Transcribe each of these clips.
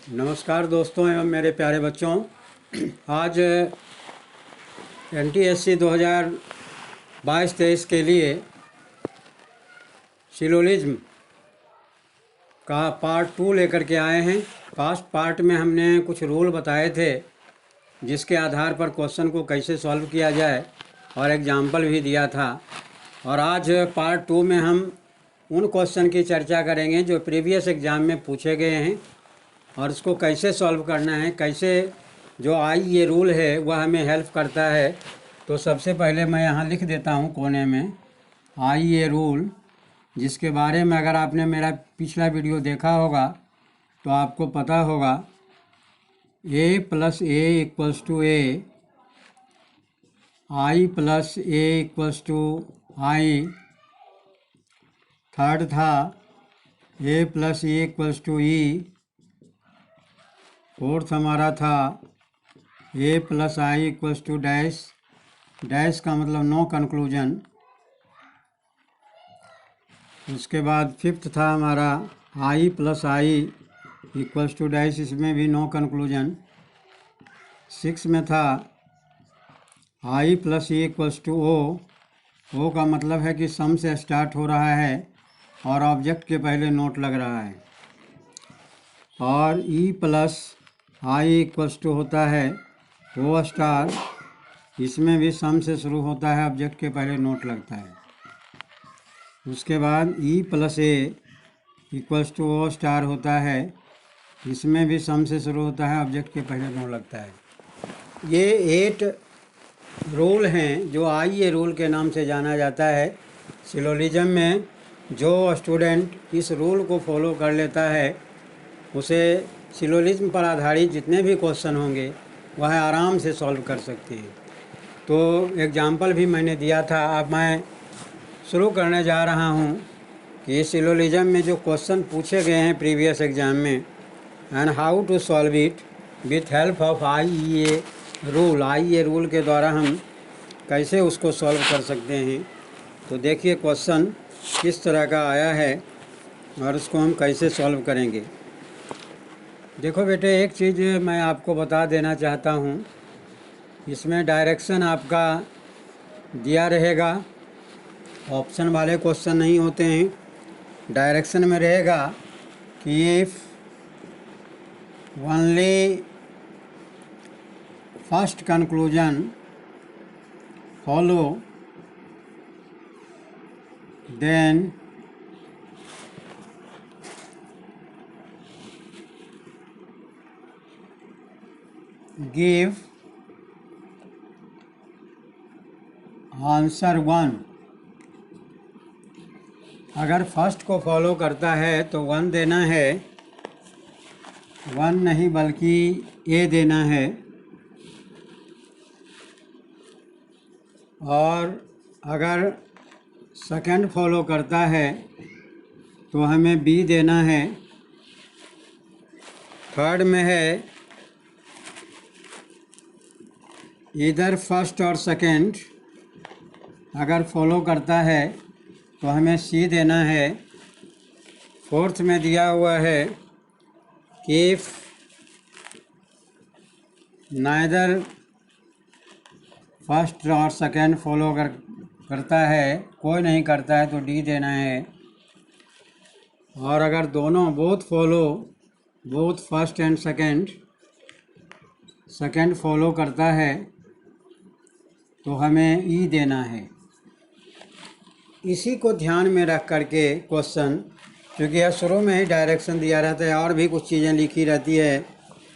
नमस्कार दोस्तों एवं मेरे प्यारे बच्चों। आज NTSC 2022-23 के लिए सिलोजिज्म का पार्ट 2 लेकर के आए हैं। फर्स्ट पार्ट में हमने कुछ रूल बताए थे जिसके आधार पर क्वेश्चन को कैसे सॉल्व किया जाए और एग्जाम्पल भी दिया था। और आज पार्ट 2 में हम उन क्वेश्चन की चर्चा करेंगे जो प्रीवियस एग्ज़ाम में पूछे गए हैं और उसको कैसे सॉल्व करना है, कैसे जो ये रूल है वह हमें हेल्प करता है। तो सबसे पहले मैं यहाँ लिख देता हूँ कोने में ये रूल, जिसके बारे में अगर आपने मेरा पिछला वीडियो देखा होगा तो आपको पता होगा A + A = A, I + A = I। Third था A + A = E। फोर्थ हमारा था A + I = डैश, डैश का मतलब नो कंक्लूजन। उसके बाद फिफ्थ था हमारा I + I = डैश, इसमें भी नो कंक्लूजन। सिक्स में था I + A = O, O का मतलब है कि सम से स्टार्ट हो रहा है और ऑब्जेक्ट के पहले नोट लग रहा है। और E + I = होता है O*, इसमें भी सम से शुरू होता है, ऑब्जेक्ट के पहले नोट लगता है। उसके बाद E + A = O* होता है, इसमें भी सम से शुरू होता है, ऑब्जेक्ट के पहले नोट लगता है। ये 8 रूल हैं जो ये रूल के नाम से जाना जाता है। सिलोजिज्म में जो स्टूडेंट इस रूल को फॉलो कर लेता है उसे सिलोजिज्म पर आधारित जितने भी क्वेश्चन होंगे वह आराम से सॉल्व कर सकते हैं। तो एग्जाम्पल भी मैंने दिया था। अब मैं शुरू करने जा रहा हूँ कि सिलोजिज्म में जो क्वेश्चन पूछे गए हैं प्रीवियस एग्ज़ाम में and how to solve it with help of ये रूल के द्वारा हम कैसे उसको सॉल्व कर सकते हैं। तो देखिए क्वेश्चन किस तरह का आया है और उसको हम कैसे सॉल्व करेंगे। देखो बेटे, एक चीज़ मैं आपको बता देना चाहता हूँ, इसमें डायरेक्शन आपका दिया रहेगा, ऑप्शन वाले क्वेश्चन नहीं होते हैं। डायरेक्शन में रहेगा कि if only first conclusion follow then give answer 1। अगर फर्स्ट को फॉलो करता है तो 1 देना है, 1 नहीं बल्कि A देना है। और अगर सेकंड फॉलो करता है तो हमें B देना है। थर्ड में है इधर फर्स्ट और सेकंड, अगर फॉलो करता है तो हमें C देना है। फोर्थ में दिया हुआ है कि नाइदर फर्स्ट और सेकंड फॉलो करता है, कोई नहीं करता है तो D देना है। और अगर दोनों both first and second follow करता है तो हमें E देना है। इसी को ध्यान में रख करके क्वेश्चन, क्योंकि यह शुरू में ही डायरेक्शन दिया रहता है और भी कुछ चीज़ें लिखी रहती है,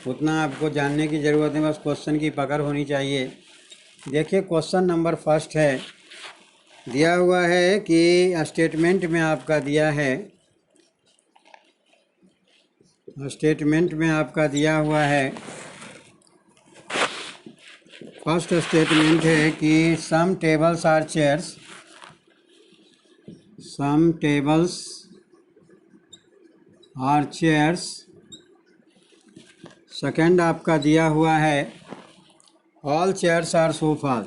उतना आपको जानने की ज़रूरत है, बस क्वेश्चन की पकड़ होनी चाहिए। देखिए क्वेश्चन नंबर फर्स्ट है, दिया हुआ है कि स्टेटमेंट में आपका दिया है, फर्स्ट स्टेटमेंट है कि some tables are chairs. Second आपका दिया हुआ है ऑल चेयर्स आर सोफाज,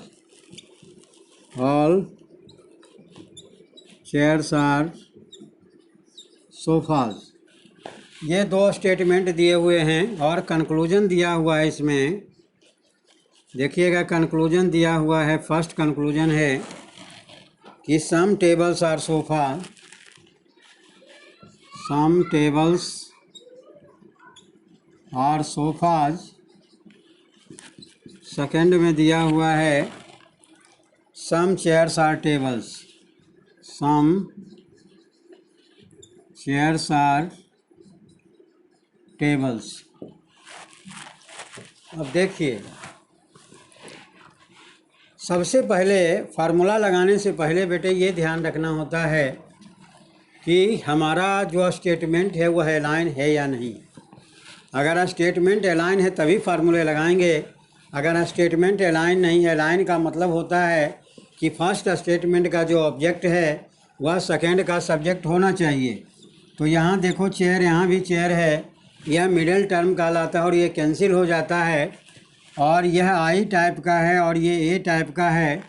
ये दो स्टेटमेंट दिए हुए हैं और कंक्लूजन दिया हुआ है। इसमें देखिएगा, कंक्लूजन दिया हुआ है। फर्स्ट कंक्लूजन है कि some tables are sofa, some tables are sofas. Second में दिया हुआ है some chairs are tables, some chairs are tables. अब देखिए, सबसे पहले फार्मूला लगाने से पहले बेटे ये ध्यान रखना होता है कि हमारा जो स्टेटमेंट है वह अलाइन है या नहीं। अगर स्टेटमेंट अलाइन है तभी फार्मूले लगाएंगे। अगर स्टेटमेंट अलाइन नहीं है, अलाइन का मतलब होता है कि फर्स्ट स्टेटमेंट का जो ऑब्जेक्ट है वह सेकंड का सब्जेक्ट होना चाहिए। तो यहाँ देखो चेयर, यहाँ भी चेयर है, यह मिडिल टर्म कहलाता है और ये कैंसिल हो जाता है। और यह आई टाइप का है और ये ए टाइप का है,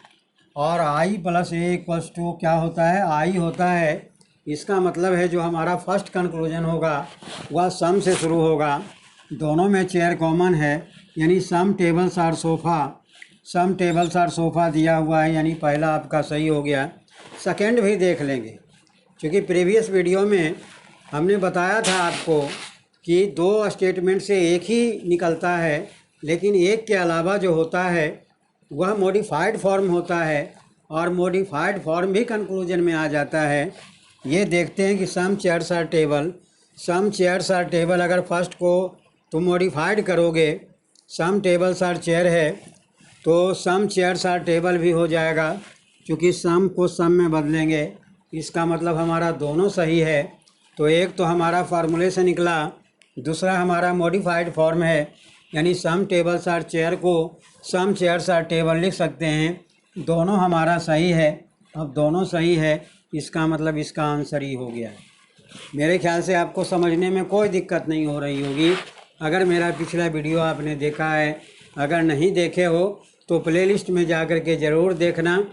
और I plus A equals to क्या होता है, आई होता है। इसका मतलब है जो हमारा फर्स्ट कंक्लूजन होगा वह सम से शुरू होगा। दोनों में चेयर कॉमन है, यानी some tables are sofa, some tables are sofa दिया हुआ है, यानी पहला आपका सही हो गया। सेकंड भी देख लेंगे, क्योंकि प्रीवियस वीडियो में हमने बताया था आपको कि दो स्टेटमेंट से एक ही निकलता है, लेकिन एक के अलावा जो होता है वह मॉडिफाइड फॉर्म होता है, और मॉडिफाइड फॉर्म भी कंक्लूजन में आ जाता है। ये देखते हैं कि some chairs are table, some chairs are table अगर फर्स्ट को तुम मॉडिफाइड करोगे, सम टेबल्स आर चेयर है तो सम चेयर्स आर टेबल भी हो जाएगा, क्योंकि सम को सम में बदलेंगे। इसका मतलब हमारा दोनों सही है। तो एक तो हमारा फार्मूले से निकला, दूसरा हमारा मॉडिफाइड फॉर्म है, यानी सम टेबल्स आर चेयर को सम चेयर्स आर टेबल लिख सकते हैं। दोनों हमारा सही है। अब दोनों सही है, इसका मतलब इसका आंसर ही हो गया है। मेरे ख्याल से आपको समझने में कोई दिक्कत नहीं हो रही होगी। अगर मेरा पिछला वीडियो आपने देखा है, अगर नहीं देखे हो तो प्लेलिस्ट में जा कर के ज़रूर देखना।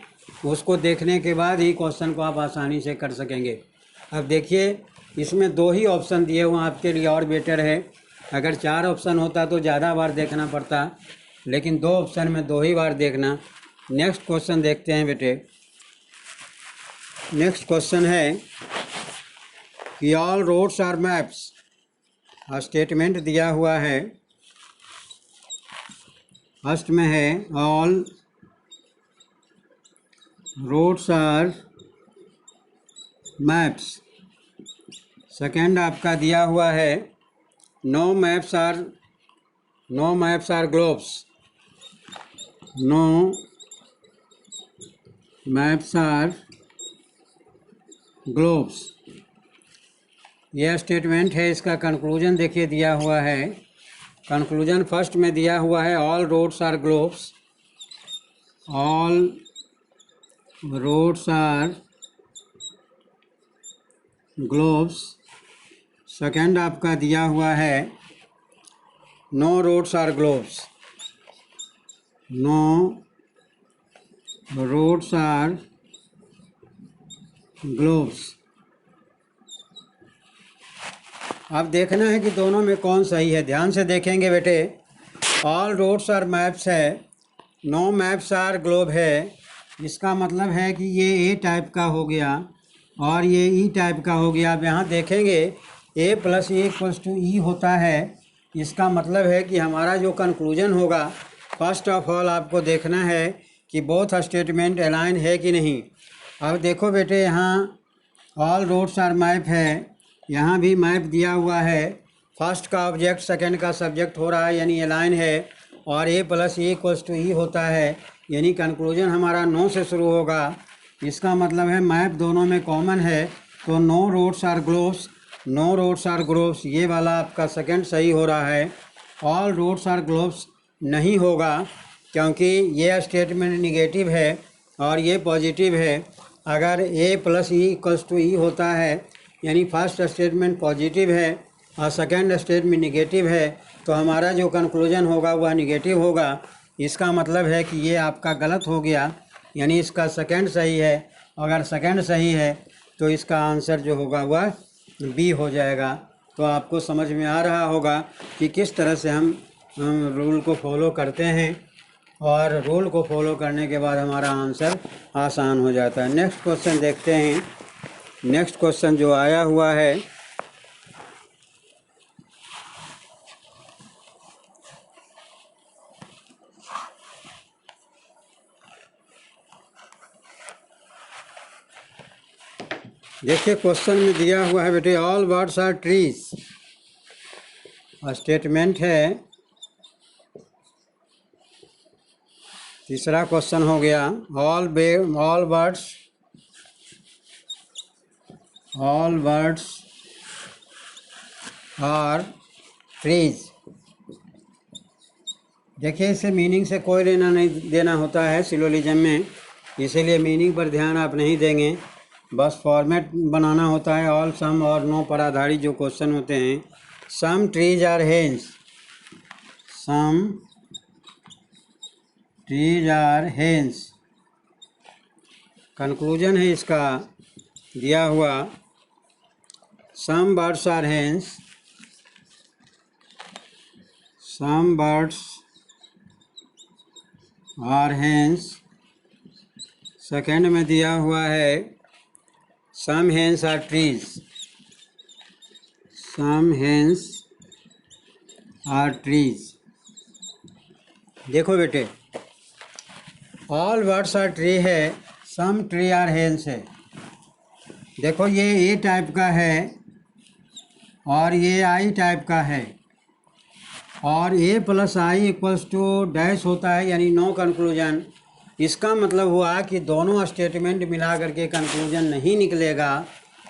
उसको देखने के बाद ही क्वेश्चन को आप आसानी से कर सकेंगे। अब देखिए, इसमें दो ही ऑप्शन दिए हुए आपके लिए और बेटर है। अगर 4 ऑप्शन होता तो ज़्यादा बार देखना पड़ता, लेकिन 2 ऑप्शन में 2 ही बार देखना। नेक्स्ट क्वेश्चन देखते हैं बेटे। नेक्स्ट क्वेश्चन है कि all roads are maps. Statement दिया हुआ है, फर्स्ट में है all roads are maps. Second आपका दिया हुआ है no maps are globes, no maps are globes. यह स्टेटमेंट है। इसका कंक्लूजन देखिए दिया हुआ है। कंक्लूजन फर्स्ट में दिया हुआ है all roads are globes, all roads are globes. Second आपका दिया हुआ है no roads are globes, no roads are globes. अब देखना है कि दोनों में कौन सही है। ध्यान से देखेंगे बेटे। ऑल रोड्स आर मैप्स है, नो मैप्स आर ग्लोब है। इसका मतलब है कि ये ए टाइप का हो गया और ये ई टाइप का हो गया। अब यहाँ देखेंगे ए plus A equals to E होता है। इसका मतलब है कि हमारा जो कंक्लूजन होगा, फर्स्ट ऑफ ऑल आपको देखना है कि बोथ स्टेटमेंट अलाइन है कि नहीं। अब देखो बेटे, यहाँ ऑल रोड्स आर मैप है, यहाँ भी मैप दिया हुआ है। फर्स्ट का ऑब्जेक्ट सेकंड का सब्जेक्ट हो रहा है, यानी अलाइन है। और A plus A equals to E होता है, यानी कंक्लूजन हमारा नो से शुरू होगा। इसका मतलब है मैप दोनों में कॉमन है, तो no roads are globes, no roads are globes, ये वाला आपका सेकंड सही हो रहा है। ऑल रोड्स आर ग्लोब्स नहीं होगा, क्योंकि ये स्टेटमेंट निगेटिव है और ये पॉजिटिव है। अगर ए plus E equals to E होता है, यानी फर्स्ट स्टेटमेंट पॉजिटिव है और सेकंड स्टेटमेंट निगेटिव है, तो हमारा जो कंक्लूजन होगा वह निगेटिव होगा। इसका मतलब है कि ये आपका गलत हो गया, यानी इसका सेकंड सही है। अगर सेकंड सही है तो इसका आंसर जो होगा वह बी हो जाएगा। तो आपको समझ में आ रहा होगा कि किस तरह से हम रूल को फॉलो करते हैं, और रूल को फॉलो करने के बाद हमारा आंसर आसान हो जाता है। नेक्स्ट क्वेश्चन देखते हैं। नेक्स्ट क्वेश्चन जो आया हुआ है, देखिए क्वेश्चन में दिया हुआ है बेटे, all birds are trees. Statement है। तीसरा क्वेश्चन हो गया, ऑल बर्ड्स आर ट्रीज। देखिए इसे मीनिंग से कोई लेना नहीं देना होता है सिलोजिज्म में, इसीलिए मीनिंग पर ध्यान आप नहीं देंगे, बस फॉर्मेट बनाना होता है। ऑल, सम और नो पर आधारित जो क्वेश्चन होते हैं। Some trees are hens, some trees are hens. Conclusion है इसका दिया हुआ, some birds are hens, some birds are hens. Second में दिया हुआ है, some hens are trees, some hens are trees. देखो बेटे, ऑल बर्ड्स आर ट्री है, सम ट्री आर हेंस है। देखो ये ए टाइप का है और ये आई टाइप का है, और A plus I equals to dash होता है, यानी नो कंक्लूजन। इसका मतलब हुआ कि दोनों स्टेटमेंट मिला करके कंक्लूजन नहीं निकलेगा।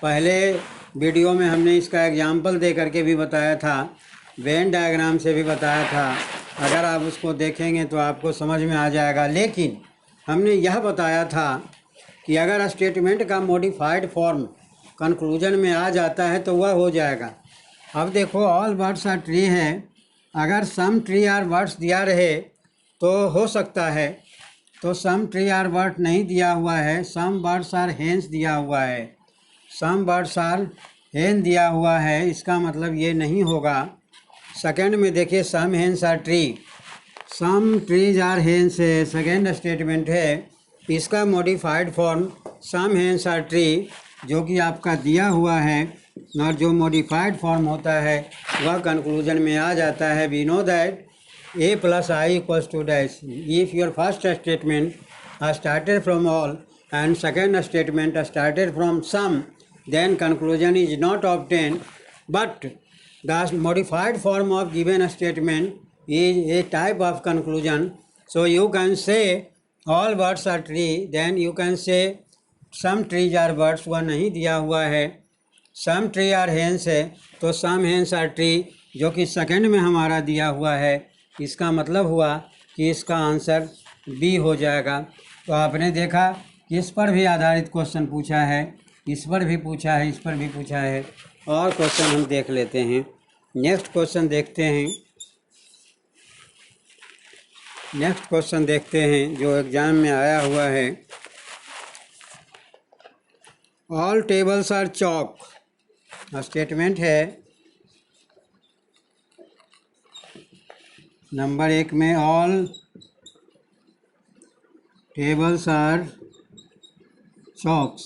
पहले वीडियो में हमने इसका एग्जाम्पल दे करके भी बताया था, वेन डायग्राम से भी बताया था। अगर आप उसको देखेंगे तो आपको समझ में आ जाएगा। लेकिन हमने यह बताया था कि अगर स्टेटमेंट का मॉडिफाइड फॉर्म कंक्लूजन में आ जाता है तो वह हो जाएगा। अब देखो, ऑल बर्ड्स आर ट्री है, अगर सम ट्री आर बर्ड्स दिया रहे तो हो सकता है, तो सम ट्री आर बर्ड नहीं दिया हुआ है, सम बर्ड्स आर हेंस दिया हुआ है, सम बर्ड्स आर हेन दिया हुआ है, इसका मतलब ये नहीं होगा। सेकेंड में देखिए, some hens are tree, some trees are hens है, सेकेंड स्टेटमेंट है। इसका modified form some hens are tree जो कि आपका दिया हुआ है, और जो मॉडिफाइड फॉर्म होता है वह कंक्लूजन में आ जाता है। We know that A plus I equals to dash. If your first statement started from all and second statement started from sum, then conclusion is not obtained, but the modified form of given statement is a type of conclusion. So you can say all birds are tree, then you can say some trees are birds, वह नहीं दिया हुआ है। some tree are hens है, तो some hens are tree जो कि second में हमारा दिया हुआ है। इसका मतलब हुआ कि इसका आंसर बी हो जाएगा। तो आपने देखा कि इस पर भी आधारित क्वेश्चन पूछा है, इस पर भी पूछा है, इस पर भी पूछा है, और क्वेश्चन हम देख लेते हैं। नेक्स्ट क्वेश्चन देखते हैं। नेक्स्ट क्वेश्चन देखते हैं जो एग्जाम में आया हुआ है। All tables are chalk. Statement है नंबर 1 में, all tables are chalks.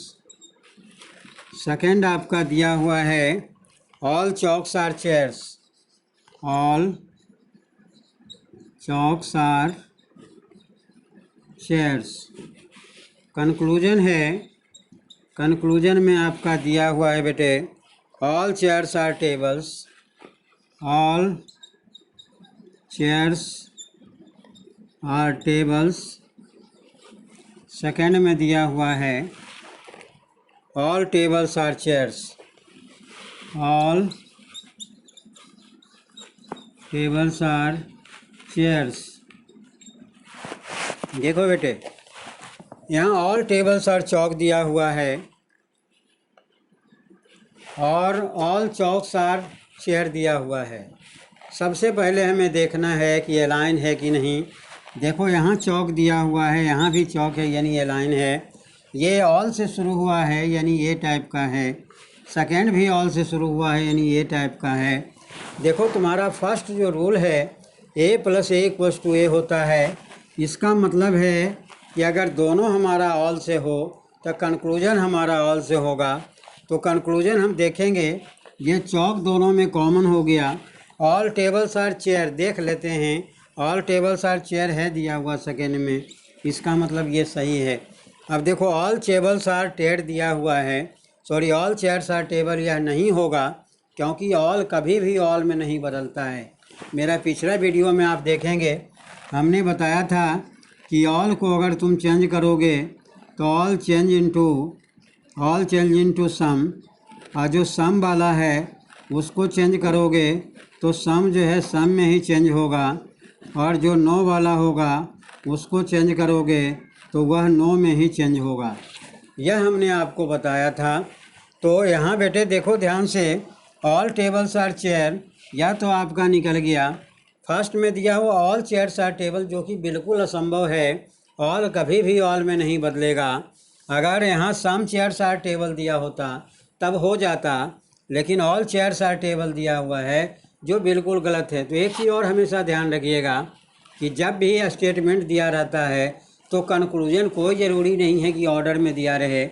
Second आपका दिया हुआ है, all chalks are chairs, all chalks are chairs. Conclusion है, कंक्लूजन में आपका दिया हुआ है बेटे, all chairs are tables, all chairs are tables. Second में दिया हुआ है, all tables are chairs, all tables are chairs. देखो बेटे, यहाँ ऑल टेबल्स आर चौक दिया हुआ है और ऑल चौक्स आर चेयर दिया हुआ है। सबसे पहले हमें देखना है कि अलाइन है कि नहीं। देखो यहाँ चौक दिया हुआ है, यहाँ भी चौक है, यानी अलाइन है। ये ऑल से शुरू हुआ है, यानी ए टाइप का है। सेकेंड भी ऑल से शुरू हुआ है, यानी ए टाइप का है। देखो तुम्हारा फर्स्ट जो रूल है ए प्लस ए इक्वल्स टू ए होता है, इसका मतलब है कि अगर दोनों हमारा ऑल से हो तो कंक्लूजन हमारा ऑल से होगा। तो कंक्लूजन हम देखेंगे, ये चौक दोनों में कॉमन हो गया। ऑल टेबल्स आर चेयर देख लेते हैं, ऑल टेबल्स आर चेयर है दिया हुआ सेकेंड में, इसका मतलब ये सही है। अब देखो ऑल टेबल्स आर टेड दिया हुआ है, sorry all chairs are table, यह नहीं होगा क्योंकि ऑल कभी भी ऑल में नहीं बदलता है। मेरा पिछला वीडियो में आप देखेंगे, हमने बताया था कि ऑल को अगर तुम चेंज करोगे तो ऑल चेंज इनटू सम, और जो सम वाला है उसको चेंज करोगे तो सम जो है सम में ही चेंज होगा, और जो नो वाला होगा उसको चेंज करोगे तो वह नो में ही चेंज होगा। यह हमने आपको बताया था। तो यहाँ बेटे देखो ध्यान से, ऑल टेबल्स आर चेयर या तो आपका निकल गया, फर्स्ट में दिया हुआ ऑल चेयर्स आर टेबल, जो कि बिल्कुल असंभव है, ऑल कभी भी ऑल में नहीं बदलेगा। अगर यहाँ सम चेयर्स आर टेबल दिया होता तब हो जाता, लेकिन ऑल चेयर्स आर टेबल दिया हुआ है जो बिल्कुल गलत है। तो एक चीज़ और हमेशा ध्यान रखिएगा कि जब भी स्टेटमेंट दिया रहता है तो कंक्लूजन कोई ज़रूरी नहीं है कि ऑर्डर में दिया रहे।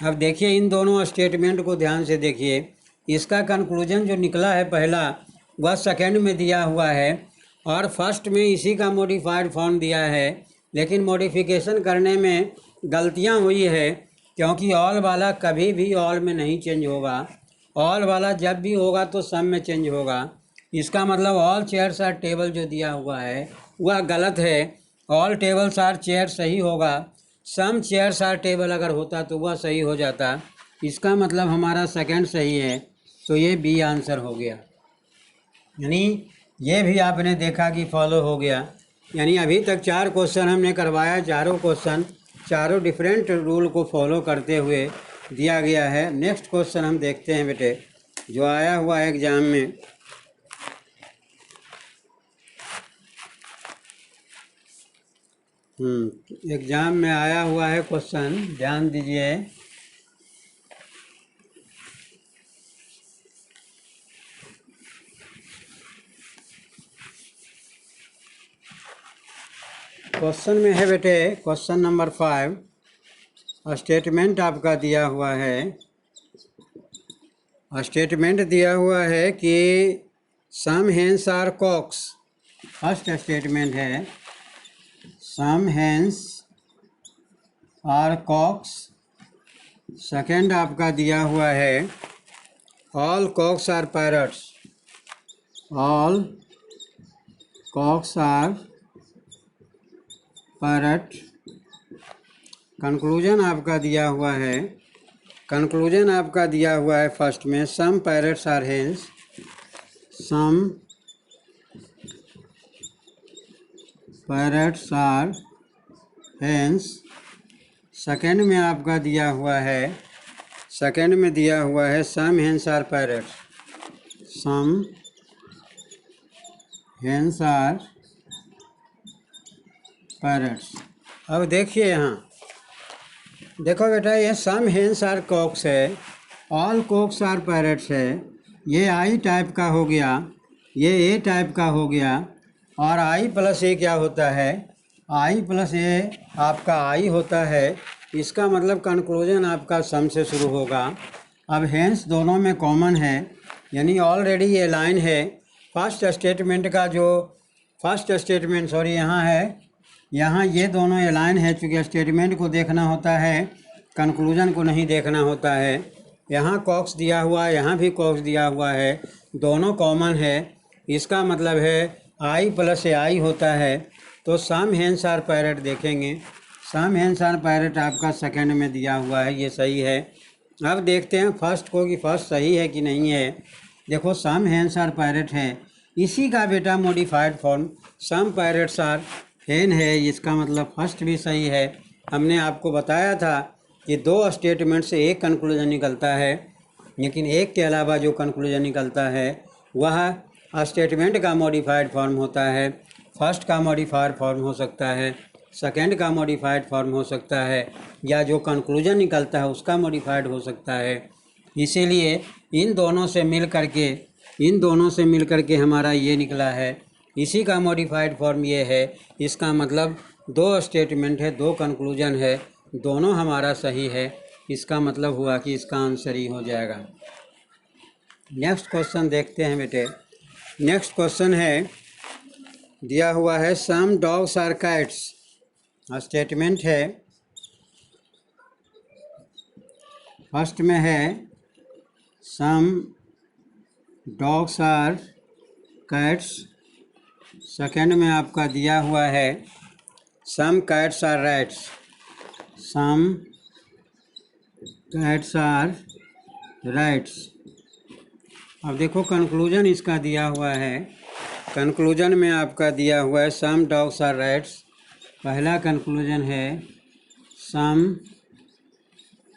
अब देखिए इन दोनों स्टेटमेंट को ध्यान से देखिए, इसका कंक्लूजन जो निकला है पहला वह सेकंड में दिया हुआ है, और फर्स्ट में इसी का मॉडिफाइड फॉर्म दिया है, लेकिन मॉडिफिकेशन करने में गलतियां हुई है, क्योंकि ऑल वाला कभी भी ऑल में नहीं चेंज होगा, ऑल वाला जब भी होगा तो सम में चेंज होगा। इसका मतलब ऑल चेयर्स आर टेबल जो दिया हुआ है वह गलत है, ऑल टेबल्स आर चेयर सही होगा, सम चेयर्स आर टेबल अगर होता तो वह सही हो जाता। इसका मतलब हमारा सेकंड सही है, तो ये बी आंसर हो गया। यानी ये भी आपने देखा कि फॉलो हो गया। यानी अभी तक 4 क्वेश्चन हमने करवाया, चारों क्वेश्चन चारों डिफरेंट रूल को फॉलो करते हुए दिया गया है। नेक्स्ट क्वेश्चन हम देखते हैं बेटे, जो आया हुआ है एग्ज़ाम में। एग्ज़ाम में आया हुआ है क्वेश्चन, ध्यान दीजिए। क्वेश्चन में है बेटे, क्वेश्चन नंबर 5, स्टेटमेंट आपका दिया हुआ है। स्टेटमेंट दिया हुआ है कि some hens are cocks, first statement है some hens are cocks. Second आपका दिया हुआ है all cocks are parrots, all cocks are parrot. Conclusion आपका दिया हुआ है, कंक्लूजन आपका दिया हुआ है फर्स्ट में some parrots are hens, some parrots are hens. Second में आपका दिया हुआ है, सेकेंड में दिया हुआ है some hens are parrots, some hens are parrots. अब देखिए यहाँ, देखो बेटा ये सम हेन्स आर कॉक्स है, ऑल कॉक्स आर पैरट्स है, ये आई टाइप का हो गया, ये ए टाइप का हो गया, और आई प्लस ए क्या होता है, आई प्लस ए आपका आई होता है। इसका मतलब कंक्लूजन आपका सम से शुरू होगा। अब हेंस दोनों में कॉमन है, यानी ऑलरेडी ये लाइन है फर्स्ट स्टेटमेंट का, जो फर्स्ट स्टेटमेंट सॉरी यहाँ है, यहाँ ये दोनों ये लाइन है, चूँकि स्टेटमेंट को देखना होता है कंक्लूजन को नहीं देखना होता है। यहाँ कॉक्स दिया हुआ है, यहाँ भी कॉक्स दिया हुआ है, दोनों कॉमन है। इसका मतलब है आई प्लस ए आई होता है। तो सम हेन्स आर पैरट देखेंगे, सम हेन्स आर पैरट आपका सेकंड में दिया हुआ है, ये सही है। अब देखते हैं फर्स्ट को कि फर्स्ट सही है कि नहीं है। देखो सम हेन्स आर पैरट है, इसी का बेटा modified form some parrots are hen है, इसका मतलब फर्स्ट भी सही है। हमने आपको बताया था कि 2 स्टेटमेंट से एक कंक्लूजन निकलता है, लेकिन एक के अलावा जो कंक्लूजन निकलता है वह स्टेटमेंट का मॉडिफाइड फॉर्म होता है। फर्स्ट का मॉडिफाइड फॉर्म हो सकता है, सेकंड का मॉडिफाइड फॉर्म हो सकता है, या जो कंक्लूजन निकलता है उसका मॉडिफाइड हो सकता है। इसीलिए इन दोनों से मिल करके हमारा ये निकला है। इसी का मॉडिफाइड फॉर्म ये है। इसका मतलब दो स्टेटमेंट है, दो कंक्लूजन है, दोनों हमारा सही है। इसका मतलब हुआ कि इसका आंसर ही हो जाएगा। नेक्स्ट क्वेश्चन देखते हैं बेटे। नेक्स्ट क्वेश्चन है, दिया हुआ है some dogs are cats. Statement है, फर्स्ट में है some dogs are cats, second में आपका दिया हुआ है some cats are rats. Some cats are rats. अब देखो कंक्लूजन इसका दिया हुआ है। कंक्लूजन में आपका दिया हुआ है सम डॉग्स आर रैट्स। पहला कंक्लूजन है some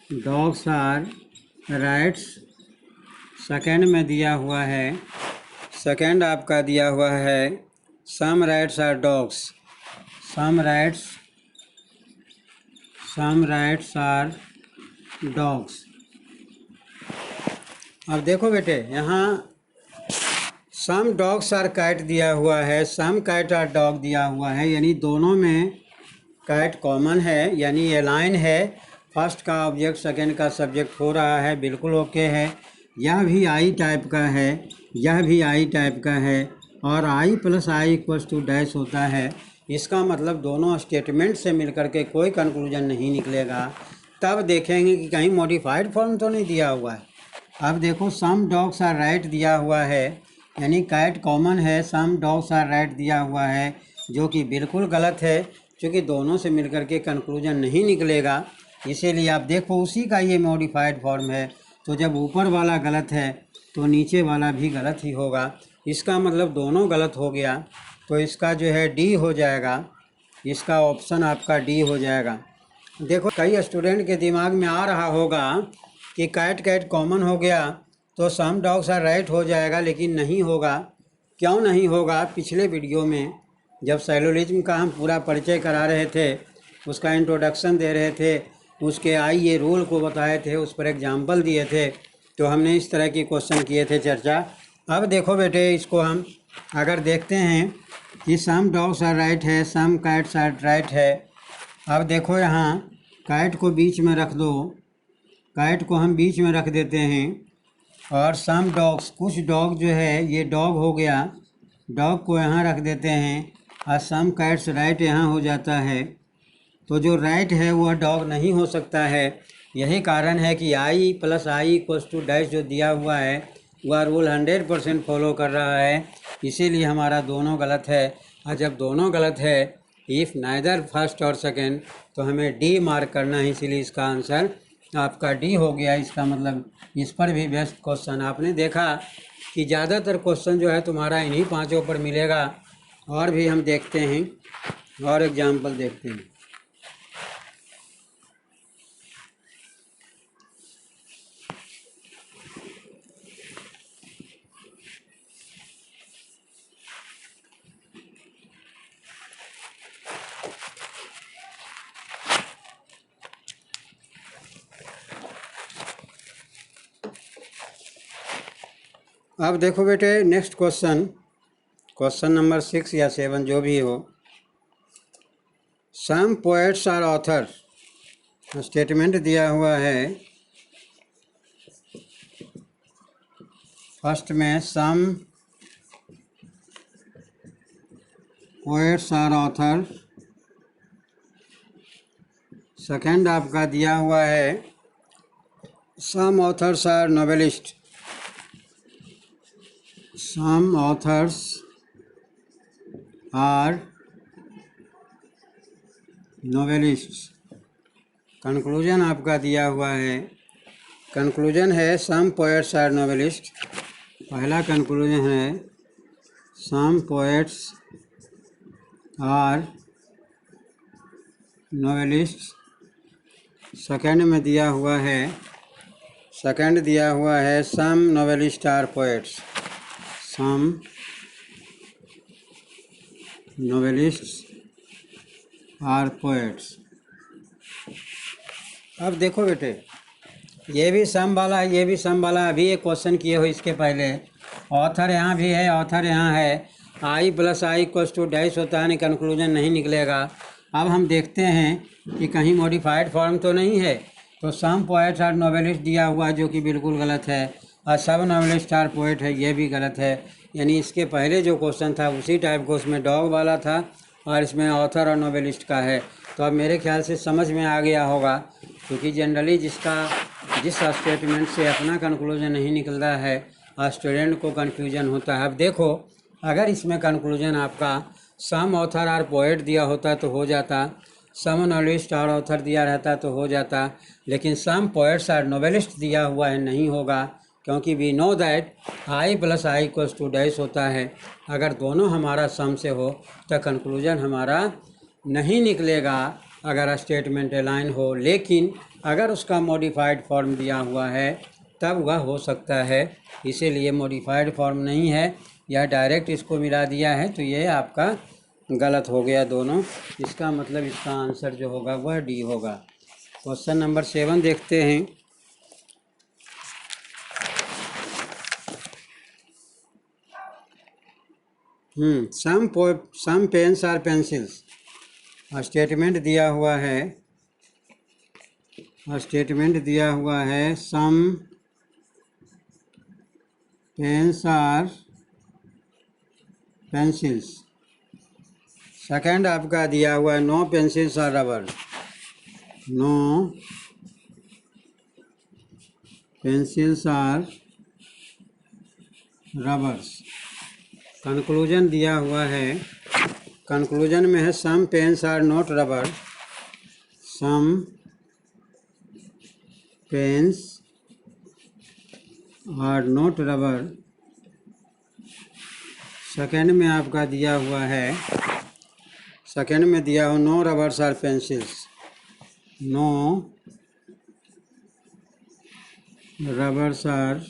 dogs are rats. Second में दिया हुआ है, सेकेंड आपका दिया हुआ है some rats are dogs. Some rats are dogs. अब देखो बेटे, यहाँ सम डॉग्स आर कैट दिया हुआ है, सम कैट आर डॉग दिया हुआ है, यानी दोनों में कैट कॉमन है, यानी ये लाइन है। फर्स्ट का ऑब्जेक्ट सेकेंड का सब्जेक्ट हो रहा है, बिल्कुल ओके है। यह भी आई टाइप का है, यह भी आई टाइप का है, और I plus I equals to dash होता है। इसका मतलब दोनों स्टेटमेंट से मिलकर के कोई कंक्लूजन नहीं निकलेगा। तब देखेंगे कि कहीं मॉडिफाइड फॉर्म तो नहीं दिया हुआ है। अब देखो सम डॉग्स आर राइट दिया हुआ है, यानी कैट कॉमन है, सम डॉग्स आर राइट दिया हुआ है, जो कि बिल्कुल गलत है, क्योंकि दोनों से मिलकर के कंक्लूजन नहीं निकलेगा। इसीलिए आप देखो उसी का ये मॉडिफाइड फॉर्म है। तो जब ऊपर वाला गलत है तो नीचे वाला भी गलत ही होगा। इसका मतलब दोनों गलत हो गया, तो इसका जो है डी हो जाएगा। इसका ऑप्शन आपका डी हो जाएगा। देखो कई स्टूडेंट के दिमाग में आ रहा होगा कि कैट कैट कॉमन हो गया तो सम डॉग्स आर राइट हो जाएगा, लेकिन नहीं होगा। क्यों नहीं होगा? पिछले वीडियो में जब सैलोलिज्म का हम पूरा परिचय करा रहे थे, उसका इंट्रोडक्शन दे रहे थे, उसके आई ये रूल को बताए थे, उस पर एग्जाम्पल दिए थे, तो हमने इस तरह की क्वेश्चन किए थे चर्चा। अब देखो बेटे, इसको हम अगर देखते हैं कि सम डॉग्स आर राइट है, सम कैट्स आर राइट है। अब देखो यहाँ कैट को बीच में रख दो, कैट को हम बीच में रख देते हैं, और सम डॉग्स, कुछ डॉग जो है ये डॉग हो गया, डॉग को यहाँ रख देते हैं, और सम कैट्स राइट यहाँ हो जाता है। तो जो राइट है वह डॉग नहीं हो सकता है। यही कारण है कि I plus I equals to dash जो दिया हुआ है वह रूल 100% फॉलो कर रहा है। इसीलिए हमारा दोनों गलत है। और जब दोनों गलत है, इफ़ नाइदर फर्स्ट और सेकेंड, तो हमें डी मार्क करना है। इसीलिए इसका आंसर आपका डी हो गया। इसका मतलब इस पर भी बेस्ट क्वेश्चन। आपने देखा कि ज़्यादातर क्वेश्चन जो है तुम्हारा इन्हीं पांचों पर मिलेगा। और भी हम देखते हैं और एग्जाम्पल देखते हैं। अब देखो बेटे नेक्स्ट क्वेश्चन, क्वेश्चन नंबर 6 या 7 जो भी हो। Some poets are author. Statement दिया हुआ है, फर्स्ट में some poets are author, second आपका दिया हुआ है some authors are novelist. Some authors are novelists. Conclusion आपका दिया हुआ है, कंक्लूजन है सम पोएट्स आर नॉवेलिस्ट। पहला कंक्लूजन है some poets are novelist. Second में दिया हुआ है, सेकेंड दिया हुआ है some novelist are poets. Some novelists are poets. अब देखो बेटे, ये भी सम वाला है, ये भी सम वाला है। अभी एक क्वेश्चन किए हो इसके पहले, ऑथर यहाँ भी है, ऑथर यहाँ है, I plus I equals to dash होता है, नहीं कंक्लूजन नहीं निकलेगा। अब हम देखते हैं कि कहीं मॉडिफाइड फॉर्म तो नहीं है। तो सम पोएट्स आर नॉवेलिस्ट दिया हुआ है, जो कि बिल्कुल गलत है, और सब नॉवेलिस्ट आर पोएट है, ये भी गलत है। यानी इसके पहले जो क्वेश्चन था उसी टाइप को, उसमें डॉग वाला था और इसमें ऑथर और नॉवेलिस्ट का है। तो अब मेरे ख्याल से समझ में आ गया होगा, क्योंकि जनरली जिस स्टेटमेंट से अपना कंक्लूजन नहीं निकलता है, स्टूडेंट को कन्फ्यूजन होता है। अब देखो, अगर इसमें कंक्लूजन आपका सम ऑथर आर पोएट दिया होता तो हो जाता, सम नॉवेलिस्ट और ऑथर दिया रहता तो हो जाता, लेकिन सम पोएट्स आर नॉवेलिस्ट दिया हुआ है, नहीं होगा, क्योंकि we know that I plus I equals to dash होता है। अगर दोनों हमारा सम से हो तो कंक्लूजन हमारा नहीं निकलेगा अगर स्टेटमेंट अलाइन हो। लेकिन अगर उसका मॉडिफाइड फॉर्म दिया हुआ है तब वह हो सकता है, इसीलिए मॉडिफाइड फॉर्म नहीं है, या डायरेक्ट इसको मिला दिया है, तो ये आपका गलत हो गया दोनों। इसका मतलब इसका आंसर जो होगा वह डी होगा। क्वेश्चन नंबर 7 देखते हैं। Some pens are pencils, statement दिया हुआ है, some pens are pencils. Second आपका दिया हुआ है no pencils are rubber, no pencils are rubbers. Conclusion दिया हुआ है, कंक्लूजन में है some pens are not rubber, some pens are not rubber. Second में आपका दिया हुआ है, सेकेंड में दिया हो no rubbers are pencils, no rubbers are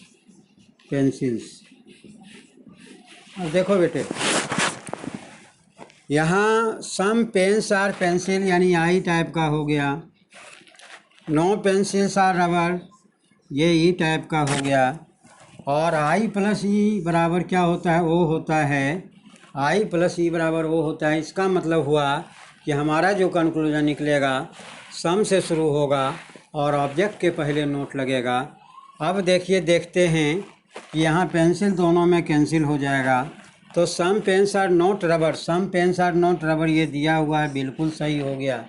pencils. अब देखो बेटे, यहाँ सम पेन्स आर पेंसिल यानी आई टाइप का हो गया, नो पेंसिल्स आर रबर ये ई टाइप का हो गया, और आई प्लस ई बराबर क्या होता है, वो होता है, आई प्लस ई बराबर वो होता है। इसका मतलब हुआ कि हमारा जो कंक्लूजन निकलेगा सम से शुरू होगा और ऑब्जेक्ट के पहले नोट लगेगा। अब देखते हैं कि यहाँ पेंसिल दोनों में कैंसिल हो जाएगा, तो some pens are not rubber, some pens are not rubber ये दिया हुआ है, बिल्कुल सही हो गया।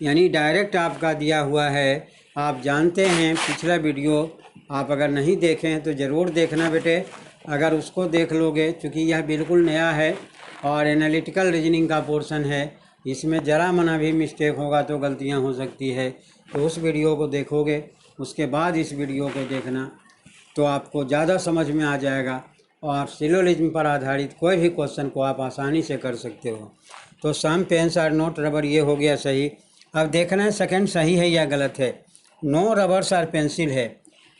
यानी डायरेक्ट आपका दिया हुआ है। आप जानते हैं पिछला वीडियो आप अगर नहीं देखे हैं तो ज़रूर देखना बेटे, अगर उसको देख लोगे, क्योंकि यह बिल्कुल नया है और एनालिटिकल रीजनिंग का पोर्शन है, इसमें ज़रा मना भी मिस्टेक होगा तो गलतियां हो सकती है। तो उस वीडियो को देखोगे, उसके बाद इस वीडियो को देखना, तो आपको ज़्यादा समझ में आ जाएगा और सिलोजिज्म पर आधारित कोई भी क्वेश्चन को आप आसानी से कर सकते हो। तो some pens are not rubber ये हो गया सही। अब देखना है सेकंड सही है या गलत है। नो रबर्स आर पेंसिल है,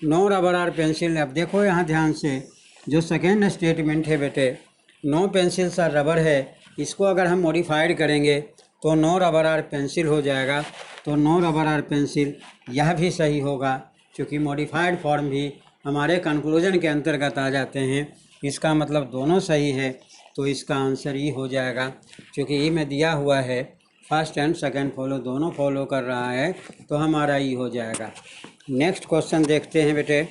नो रबर आर पेंसिल। अब देखो यहाँ ध्यान से, जो सेकेंड स्टेटमेंट है बेटे, नो पेंसिल्स आर रबर है, इसको अगर हम मॉडिफाइड करेंगे तो नो रबर आर पेंसिल हो जाएगा। तो नो रबर आर पेंसिल यह भी सही होगा, क्योंकि मॉडिफाइड फॉर्म भी हमारे कंक्लूजन के अंतर्गत आ जाते हैं। इसका मतलब दोनों सही है, तो इसका आंसर ई हो जाएगा, क्योंकि ई में दिया हुआ है फर्स्ट एंड सेकंड फॉलो दोनों फॉलो कर रहा है, तो हमारा ई हो जाएगा। नेक्स्ट क्वेश्चन देखते हैं बेटे।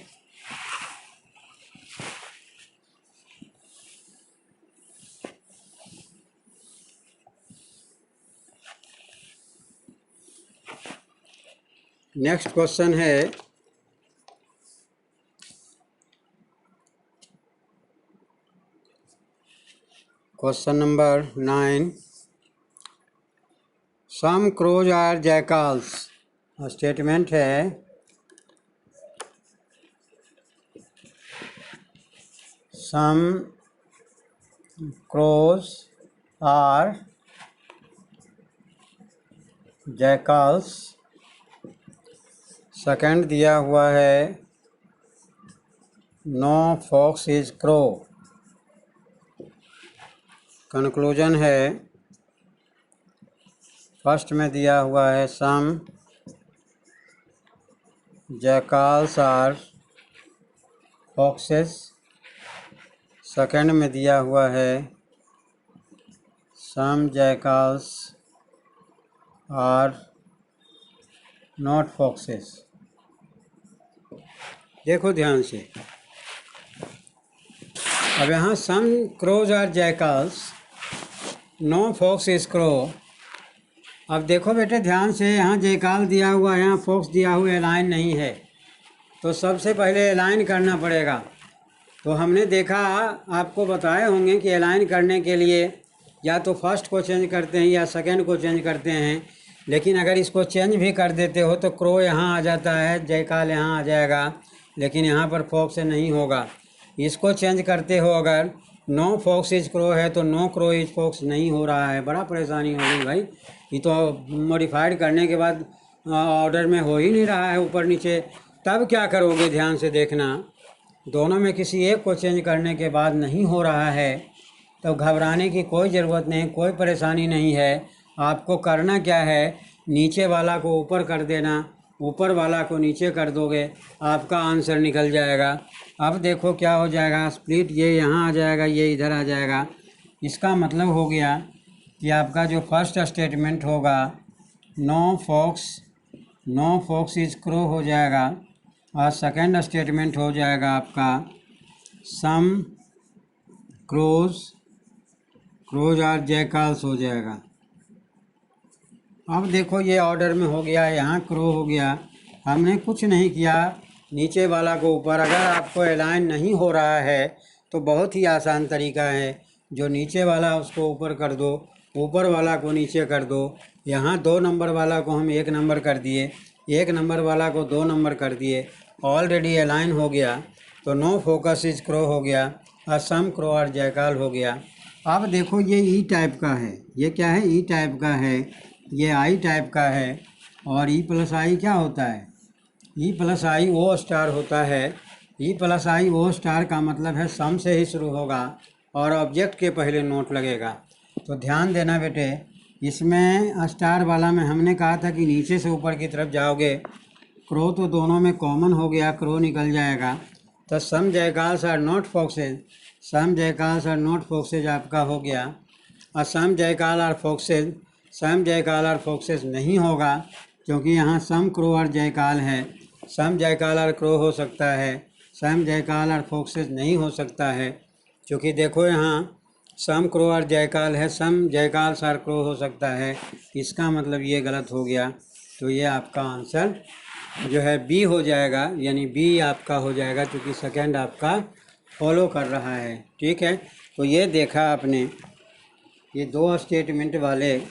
नेक्स्ट क्वेश्चन है question number 9, some crows are jackals. Statement है some crows are jackals. Second दिया हुआ है no fox is crow. Conclusion है फर्स्ट में दिया हुआ है some jackals are foxes. Second में दिया हुआ है some jackals are not foxes. देखो ध्यान से, अब यहाँ some crows are jackals, no fox is crow. अब देखो बेटे ध्यान से, यहाँ जैकाल दिया हुआ है, यहाँ फॉक्स दिया हुआ, अलाइन नहीं है, तो सबसे पहले अलाइन करना पड़ेगा। तो हमने देखा, आपको बताए होंगे कि अलाइन करने के लिए या तो फर्स्ट को चेंज करते हैं या सेकंड को चेंज करते हैं। लेकिन अगर इसको चेंज भी कर देते हो तो क्रो यहाँ आ जाता है, जयकाल यहाँ आ जाएगा, लेकिन यहाँ पर फॉक्स नहीं होगा। इसको चेंज करते हो अगर, नो फॉक्स इज क्रो है तो नो क्रो इज फॉक्स नहीं हो रहा है, बड़ा परेशानी हो गई भाई। ये तो मॉडिफाइड करने के बाद ऑर्डर में हो ही नहीं रहा है ऊपर नीचे। तब क्या करोगे, ध्यान से देखना, दोनों में किसी एक को चेंज करने के बाद नहीं हो रहा है तो घबराने की कोई ज़रूरत नहीं, कोई परेशानी नहीं है। आपको करना क्या है, नीचे वाला को ऊपर कर देना, ऊपर वाला को नीचे कर दोगे, आपका आंसर निकल जाएगा। अब देखो क्या हो जाएगा, स्प्लिट ये यहाँ आ जाएगा, ये इधर आ जाएगा। इसका मतलब हो गया कि आपका जो फर्स्ट स्टेटमेंट होगा नो फॉक्स इज क्रो हो जाएगा, और सेकंड स्टेटमेंट हो जाएगा आपका सम क्रोज आर जैकाल्स हो जाएगा। अब देखो ये ऑर्डर में हो गया, यहाँ क्रो हो गया, हमने कुछ नहीं किया, नीचे वाला को ऊपर। अगर आपको अलाइन नहीं हो रहा है तो बहुत ही आसान तरीका है, जो नीचे वाला उसको ऊपर कर दो, ऊपर वाला को नीचे कर दो। यहाँ 2 नंबर वाला को हम 1 नंबर कर दिए, 1 नंबर वाला को 2 नंबर कर दिए, ऑलरेडी अलाइन हो गया, तो नो फोकस इज क्रो हो गया, और सम क्रो और जयकाल हो गया। अब देखो ये ई टाइप का है, ये क्या है, ई टाइप का है, ये आई टाइप का है, और ई प्लस आई क्या होता है, ई प्लस आई ओ स्टार होता है। ई प्लस आई ओ स्टार का मतलब है सम से ही शुरू होगा और ऑब्जेक्ट के पहले नोट लगेगा। तो ध्यान देना बेटे, इसमें स्टार वाला में हमने कहा था कि नीचे से ऊपर की तरफ जाओगे, क्रो तो दोनों में कॉमन हो गया, क्रो निकल जाएगा। तो some jackals are not foxes, some jackals are not foxes आपका हो गया, और some jackal are foxes, some jackal are foxes नहीं होगा, क्योंकि यहाँ सम क्रो और जयकाल है। सम जयकाल आर क्रो हो सकता है, सम जयकाल आर फॉक्सेज नहीं हो सकता है, क्योंकि देखो यहाँ सम क्रो और जयकाल है, सम जयकाल सार क्रो हो सकता है। इसका मतलब ये गलत हो गया, तो ये आपका आंसर जो है बी हो जाएगा, यानी बी आपका हो जाएगा, क्योंकि सेकंड आपका फॉलो कर रहा है। ठीक है, तो ये देखा आपने, ये 2 स्टेटमेंट वाले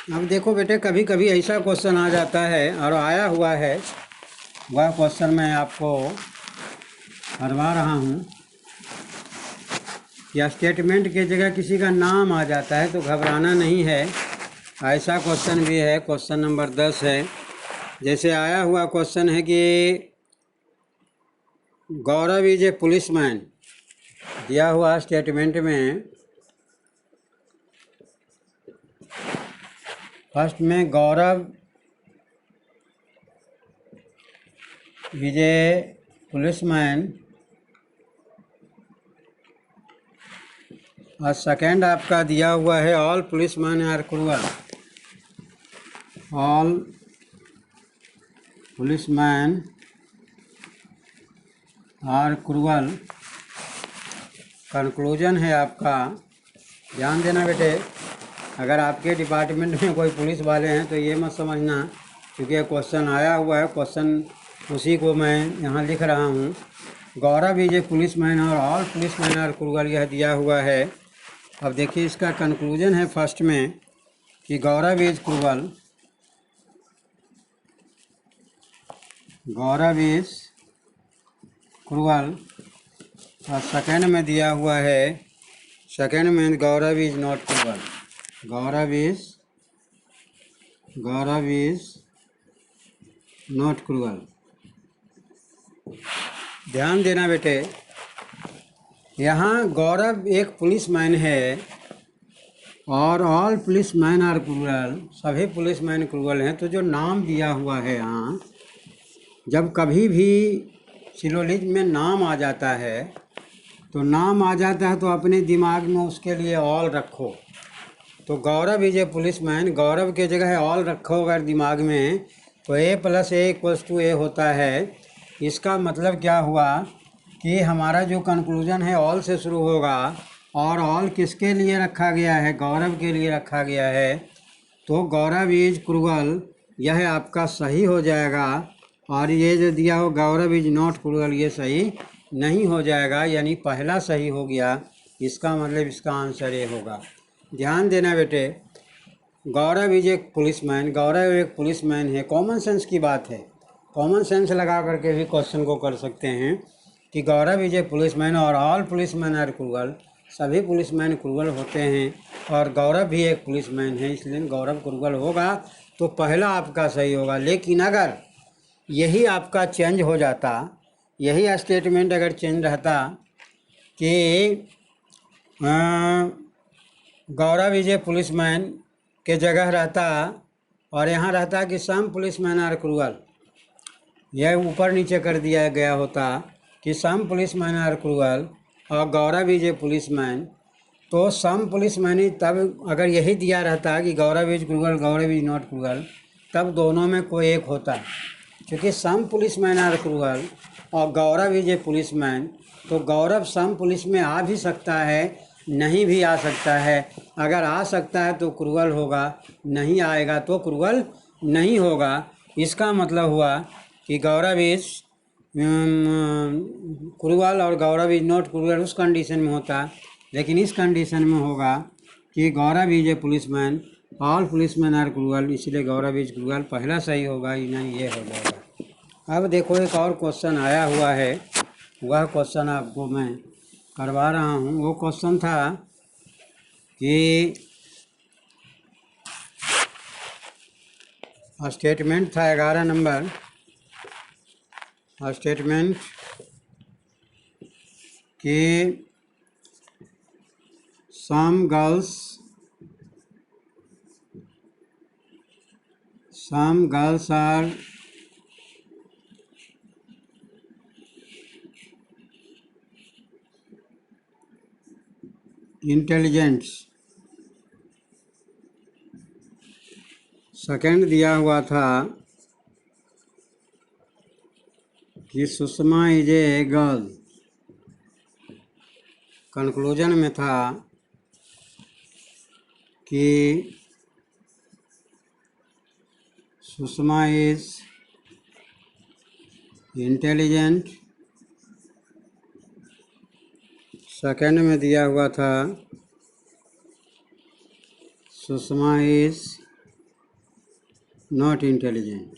अब देखो बेटे, कभी कभी ऐसा क्वेश्चन आ जाता है, और आया हुआ है, वह क्वेश्चन मैं आपको करवा रहा हूँ कि स्टेटमेंट की जगह किसी का नाम आ जाता है तो घबराना नहीं है। ऐसा क्वेश्चन भी है, क्वेश्चन नंबर 10 है। जैसे आया हुआ क्वेश्चन है कि गौरव इज ए पुलिसमैन, दिया हुआ स्टेटमेंट में फर्स्ट में गौरव इज ए पुलिसमैन, और सेकेंड आपका दिया हुआ है all policeman are cruel, all policeman are cruel. Conclusion है आपका, ध्यान देना बेटे, अगर आपके डिपार्टमेंट में कोई पुलिस वाले हैं तो ये मत समझना, क्योंकि क्वेश्चन आया हुआ है, क्वेश्चन उसी को मैं यहाँ लिख रहा हूँ। गौरव इज ए पुलिसमैन और ऑल पुलिसमैन आर क्रूअल, यह दिया हुआ है। अब देखिए इसका कंक्लूजन है फर्स्ट में कि Gaurav is cruel, Gaurav is cruel, और सेकंड में दिया हुआ है, सेकंड में Gaurav is not cruel, Gaurav is not cruel. ध्यान देना बेटे, यहाँ गौरव एक पुलिसमैन है और ऑल पुलिसमैन आर क्रूअल, सभी पुलिसमैन क्रूअल हैं। तो जो नाम दिया हुआ है यहाँ, जब कभी भी सिलोजिज्म में नाम आ जाता है तो नाम आ जाता है तो अपने दिमाग में उसके लिए ऑल रखो। तो गौरव इज ए पुलिसमैन, गौरव के जगह ऑल रखो अगर दिमाग में, तो A plus A equals to ए होता है। इसका मतलब क्या हुआ कि हमारा जो कंक्लूजन है ऑल से शुरू होगा, और ऑल किसके लिए रखा गया है, गौरव के लिए रखा गया है। तो गौरव इज क्रूअल, यह आपका सही हो जाएगा। और ये जो दिया हो गौरव इज नॉट क्रूअल, ये सही नहीं हो जाएगा, यानी पहला सही हो गया। इसका मतलब इसका आंसर ये होगा। ध्यान देना बेटे, गौरव इज एक पुलिसमैन, गौरव एक पुलिसमैन है, कॉमन सेंस की बात है। कॉमन सेंस लगा करके भी क्वेश्चन को कर सकते हैं कि गौरव इज ए पुलिसमैन और ऑल पुलिसमैन आर क्रूअल, सभी पुलिसमैन क्रूअल होते हैं और गौरव भी एक पुलिसमैन है, इसलिए गौरव क्रूअल होगा। तो पहला आपका सही होगा। लेकिन अगर यही आपका चेंज हो जाता, यही स्टेटमेंट अगर चेंज रहता कि गौरव इज ए पुलिसमैन के जगह रहता और यहाँ रहता कि सम पुलिसमैन आर क्रूअल, यह ऊपर नीचे कर दिया गया होता कि सम पुलिसमैन आर क्रूअल और गौरव इज ए पुलिसमैन, तो सम पुलिसमैन, तब अगर यही दिया रहता कि Gaurav is cruel, Gaurav is not cruel, तब दोनों में कोई एक होता। क्योंकि सम पुलिसमैन आर क्रूअल और गौरव इज ए पुलिसमैन, तो गौरव सम पुलिस में आ भी सकता है, नहीं भी आ सकता है। अगर आ सकता है तो क्रूअल होगा, नहीं आएगा तो क्रूअल नहीं होगा। इसका मतलब हुआ कि गौरव इज क्रूअल और गौरव इज नॉट क्रूअल उस कंडीशन में होता, लेकिन इस कंडीशन में होगा कि Gaurav is a policeman, all policeman are cruel, इसलिए गौरव इज क्रूअल पहला सही होगा, नहीं ये हो जाएगा। अब देखो एक और क्वेश्चन आया हुआ है, वह क्वेश्चन आपको मैं करवा रहा हूँ। वो क्वेश्चन था कि स्टेटमेंट था 11 नंबर, स्टेटमेंट कि some girls are intelligent। Second दिया हुआ था कि Sushma is a girl, conclusion में था कि सुषमा इज इंटेलिजेंट। सेकंड में दिया हुआ था सुषमा इज नॉट इंटेलिजेंट।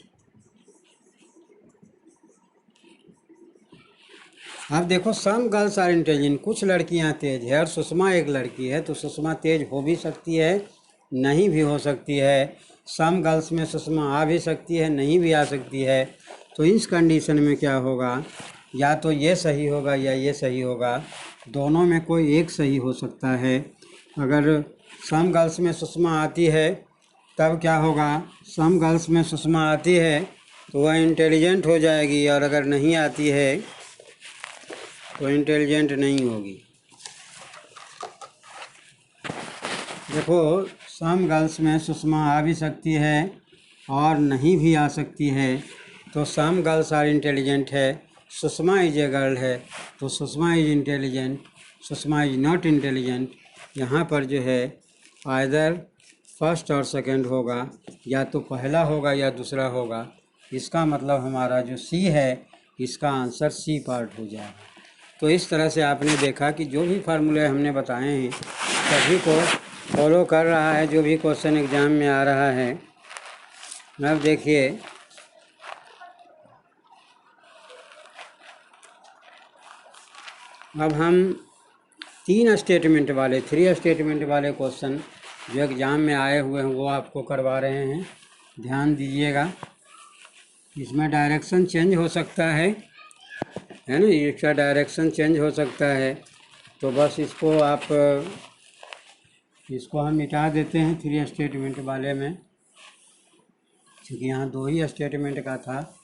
अब देखो, सम गर्ल्स आर इंटेलिजेंट, कुछ लड़कियां तेज है और सुषमा एक लड़की है, तो सुषमा तेज हो भी सकती है, नहीं भी हो सकती है। सम गर्ल्स में सुषमा आ भी सकती है, नहीं भी आ सकती है। तो इस कंडीशन में क्या होगा, या तो ये सही होगा या ये सही होगा, दोनों में कोई एक सही हो सकता है। अगर सम गर्ल्स में सुषमा आती है तब क्या होगा, सम गर्ल्स में सुषमा आती है तो वह इंटेलिजेंट हो जाएगी, और अगर नहीं आती है तो इंटेलिजेंट नहीं होगी। देखो, सम गर्ल्स में सुषमा आ भी सकती है और नहीं भी आ सकती है, तो सम गर्ल्स आर इंटेलिजेंट है, सुषमा इज ए गर्ल है तो Sushma is intelligent, Sushma is not intelligent. यहाँ पर जो है आइदर फर्स्ट और सेकंड होगा, या तो पहला होगा या दूसरा होगा। इसका मतलब हमारा जो सी है, इसका आंसर सी पार्ट हो जाएगा। तो इस तरह से आपने देखा कि जो भी फार्मूले हमने बताए हैं सभी को फॉलो कर रहा है, जो भी क्वेश्चन एग्ज़ाम में आ रहा है। अब देखिए, अब हम 3 स्टेटमेंट वाले 3 स्टेटमेंट वाले क्वेश्चन जो एग्ज़ाम में आए हुए हैं वो आपको करवा रहे हैं। ध्यान दीजिएगा, इसमें डायरेक्शन चेंज हो सकता है ना, इसका डायरेक्शन चेंज हो सकता है। तो बस इसको हम मिटा देते हैं 3 स्टेटमेंट वाले में, क्योंकि यहाँ 2 ही स्टेटमेंट का था।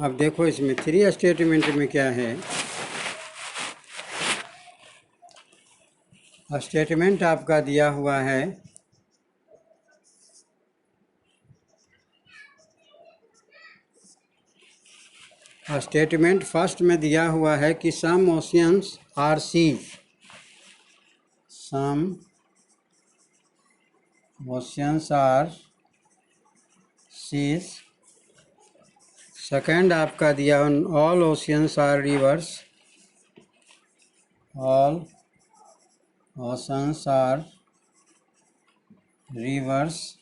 अब देखो इसमें 3 स्टेटमेंट में क्या है। स्टेटमेंट आपका दिया हुआ है स्टेटमेंट फर्स्ट में दिया हुआ है कि some oceans are seas, some oceans are seas. Second आपका दिया all oceans are rivers, all oceans are rivers.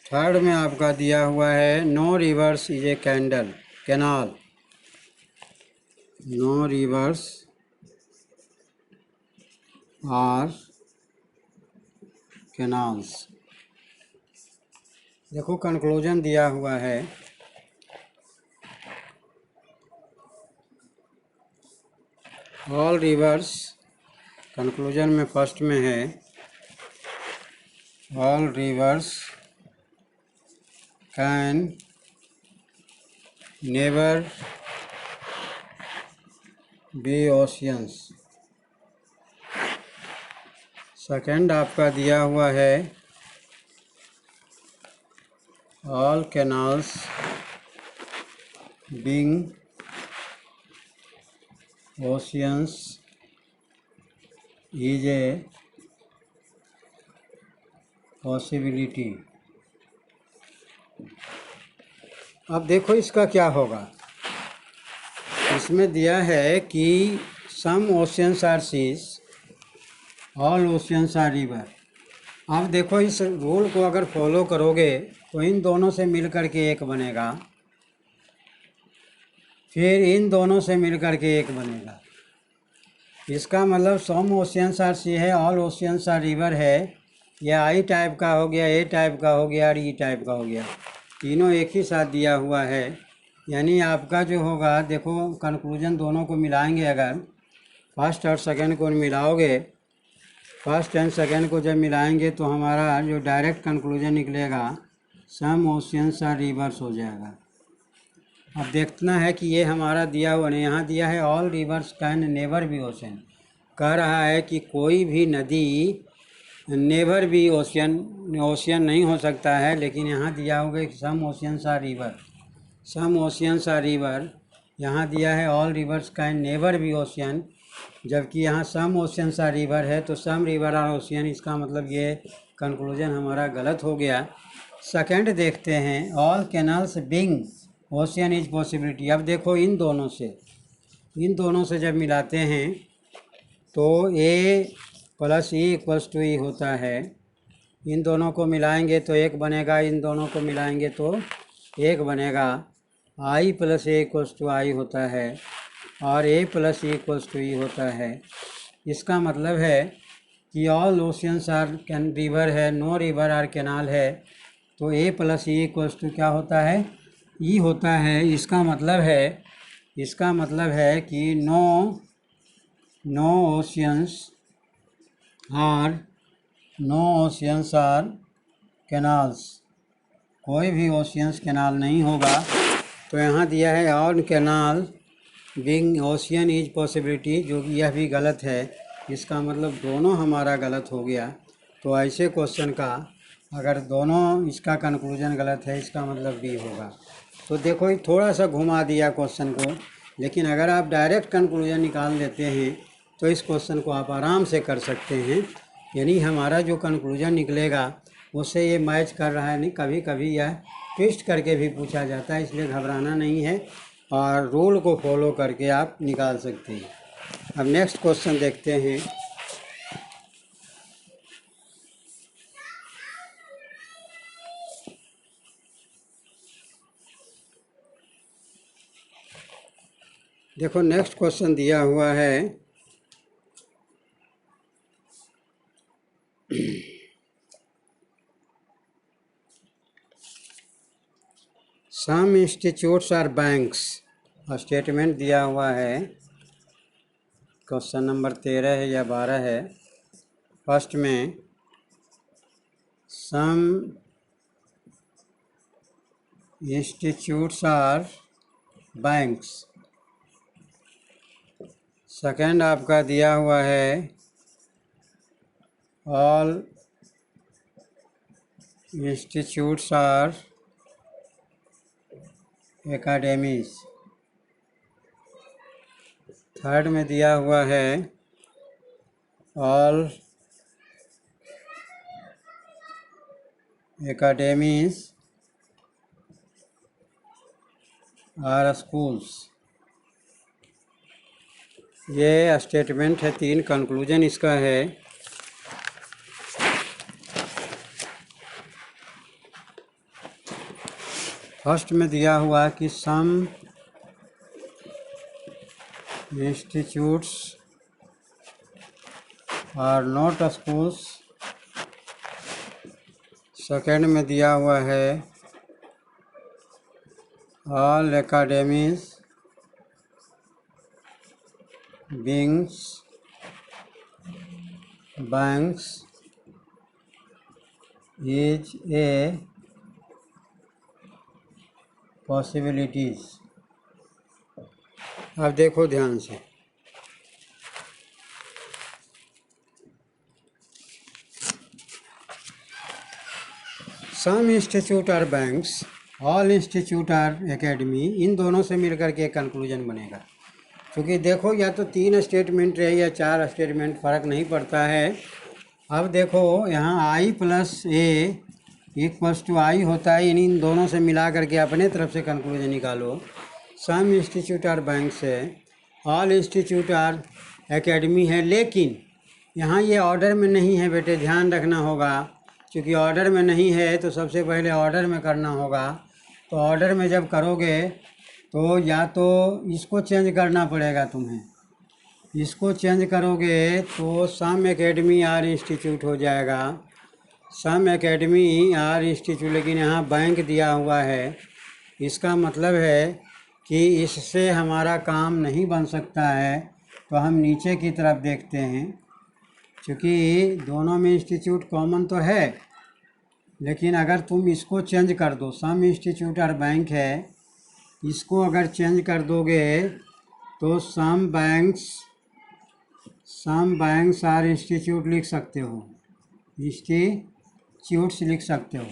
Third में आपका दिया हुआ है no rivers is a canal, no rivers are canals. देखो कंक्लूजन दिया हुआ है ऑल रिवर्स, कंक्लूजन में फर्स्ट में है all rivers can never be oceans. Second आपका दिया हुआ है all canals being oceans is a possibility. अब देखो इसका क्या होगा। इसमें दिया है कि some oceans are seas, all oceans are river. अब देखो इस रूल को अगर फॉलो करोगे तो इन दोनों से मिल कर के एक बनेगा, फिर इन दोनों से मिल कर के एक बनेगा। इसका मतलब सम ओशियंस आर सी है, ऑल ओशियंस आर रिवर है, या आई टाइप का हो गया, ए टाइप का हो गया और ई टाइप का हो गया। तीनों एक ही साथ दिया हुआ है। यानी आपका जो होगा, देखो कंक्लूजन दोनों को मिलाएंगे, अगर फर्स्ट और सेकंड को मिलाओगे, फर्स्ट एंड सेकंड को जब मिलाएंगे तो हमारा जो डायरेक्ट कंक्लूजन निकलेगा सम ओशियंस आर रिवर्स हो जाएगा। अब देखना है कि ये हमारा दिया हुआ नहीं, यहाँ दिया है all rivers can never B ocean. कह रहा है कि कोई भी नदी नेवर बी ओशियन नहीं हो सकता है, लेकिन यहाँ दिया होगा कि some oceans are river, some oceans are river. यहाँ दिया है all rivers can never be ocean, जबकि यहाँ सम ओशियंस आर रिवर है, तो सम रिवर आर ओशियन। इसका मतलब ये कंक्लूजन हमारा गलत हो गया। सेकंड देखते हैं all canals being ocean is possibility. अब देखो इन दोनों से जब मिलाते हैं तो A plus E equals to E होता है। इन दोनों को मिलाएंगे तो एक बनेगा, इन दोनों को मिलाएंगे तो एक बनेगा। I plus A equals to I होता है और A plus E equals to E होता है। इसका मतलब है कि all oceans are can river है, नो रिवर आर कैनाल है, तो A plus E equals to क्या होता है, ई होता है। इसका मतलब है कि नो ओशियंस आर कैनाल्स, कोई भी ओशियंस कैनाल नहीं होगा। तो यहाँ दिया है all canal being ocean is possibility, जो कि यह भी गलत है। इसका मतलब दोनों हमारा गलत हो गया। तो ऐसे क्वेश्चन का अगर दोनों इसका कंक्लूजन गलत है, इसका मतलब बी होगा। तो देखो ये थोड़ा सा घुमा दिया क्वेश्चन को, लेकिन अगर आप डायरेक्ट कंक्लूजन निकाल लेते हैं तो इस क्वेश्चन को आप आराम से कर सकते हैं। यानी हमारा जो कंक्लूजन निकलेगा उससे ये मैच कर रहा है नहीं। कभी कभी यह ट्विस्ट करके भी पूछा जाता है, इसलिए घबराना नहीं है और रूल को फॉलो करके आप निकाल सकते हैं। अब नेक्स्ट क्वेश्चन देखते हैं। देखो नेक्स्ट क्वेश्चन दिया हुआ है सम इंस्टीट्यूट्स आर बैंक्स। स्टेटमेंट दिया हुआ है, क्वेश्चन नंबर 13 है या 12 है। फर्स्ट में some institutes are banks. Second आपका दिया हुआ है all institutes are academies. Third में दिया हुआ है ऑल एकेडमीज आर स्कूल्स। ये स्टेटमेंट है, 3 कंक्लूजन इसका है। फर्स्ट में दिया हुआ कि some institutes are not schools. Second में दिया हुआ है all academies beings banks is a possibilities. अब देखो ध्यान से, some institute are banks, all institute are academy, इन दोनों से मिलकर के एक कंक्लूजन बनेगा। क्योंकि देखो या तो 3 स्टेटमेंट है या 4 स्टेटमेंट, फ़र्क नहीं पड़ता है। अब देखो यहाँ आई plus A equals to I होता है, इन दोनों से मिला करके अपने तरफ से कंक्लूजन निकालो। सम इंस्टीट्यूट आर बैंक्स है, ऑल इंस्टीट्यूट आर एकेडमी है, लेकिन यहाँ ये ऑर्डर में नहीं है बेटे, ध्यान रखना होगा। क्योंकि ऑर्डर में नहीं है तो सबसे पहले ऑर्डर में करना होगा। तो ऑर्डर में जब करोगे तो या तो इसको चेंज करना पड़ेगा तुम्हें, इसको चेंज करोगे तो सम एकेडमी आर इंस्टीट्यूट हो जाएगा, सम एकेडमी आर इंस्टीट्यूट। लेकिन यहाँ बैंक दिया हुआ है, इसका मतलब है कि इससे हमारा काम नहीं बन सकता है। तो हम नीचे की तरफ देखते हैं, क्योंकि दोनों में इंस्टीट्यूट कॉमन तो है, लेकिन अगर तुम इसको चेंज कर दो, सम इंस्टीट्यूट आर बैंक है, इसको अगर चेंज कर दोगे तो सम बैंक्स आर इंस्टीट्यूट लिख सकते हो, इंस्टीट्यूट्स लिख सकते हो।